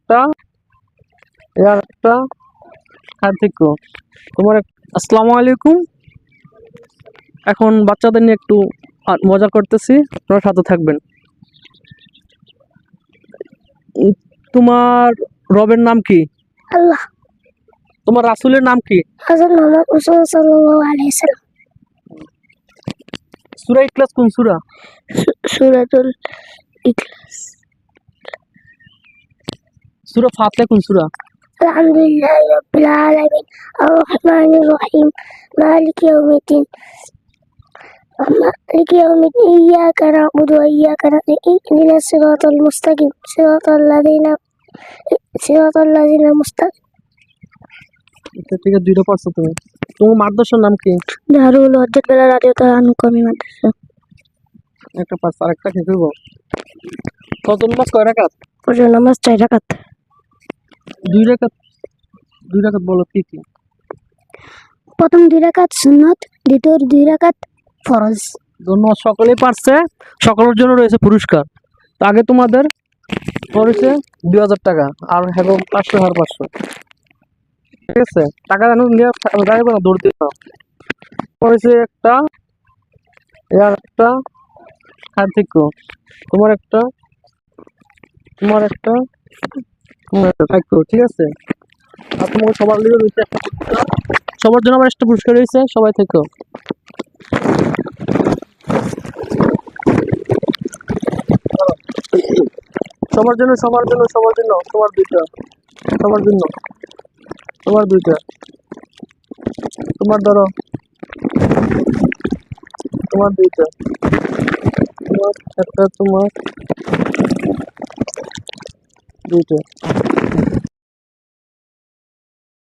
একটা আর একটা কার্তিক তোমার আসসালামু আলাইকুম। এখন বাচ্চাদের নিয়ে একটু মজা করতেছি, আপনারা সাথে থাকবেন। তোমার রবের নাম কি? আল্লাহ। তোমার রাসূলের নাম কি? হযরত মুহাম্মদ রাসূল সাল্লাল্লাহু আলাইহি সাল্লাম। সূরা ইখলাস কোন সূরা? সূরাতুল ইখলাস। সূরা ফাতিহা কোন সূরা? আলহামদুলিল্লাহি রাব্বিল আলামিন আর রহমানির রহিম মালিকি ইয়াউমিদ্দিন ইয়্যাকা না'বুদু ওয়া ইয়্যাকা নাস্তাঈন ইহদিনাস সিরাতাল মুস্তাকিম সিরাতাল লাযিনা মুস্তাকিম। এটা থেকে দুইটা পড়ছো তুমি। তোমার মাদ্রাসার নাম কি? দারুল হজ্জত বেলা রাদিয়াতুল্লাহ আনহু কওমি মাদ্রাসা। একটা পাঁচ আরেকটা কি করব? কত নামাজ কয় রাকাত? ফজর নামাজ 4 রাকাত। দুই রাকাত বলো কি কি? প্রথম 2 রাকাত সুন্নাত, দ্বিতীয় 2 রাকাত ফরজ। ধন্যবাদ, সকলেই পারছে। সকলের জন্য রয়েছে পুরস্কার। তো আগে তোমাদের পড়েছে 2000 টাকা আর হ্যাঁ 500 আর 500, ঠিক আছে? টাকা জানো নিয়ে যাইবো না, দৌড়তে পড়েছে একটা আর একটা কার্তিক তোমার একটা তোমার একটা ঠিক আছে? আর তোমাকে সবার লিগে রয়েছে একটা পুরস্কার, সবার জন্য আবার একটা পুরস্কার রয়েছে, সবাই থেকো। সবার জন্য তোমার দুইটা, সবার জন্য তোমার দুইটা, তোমার ধরো তোমার দুইটা, তোমার একটা, তোমার দুইটা।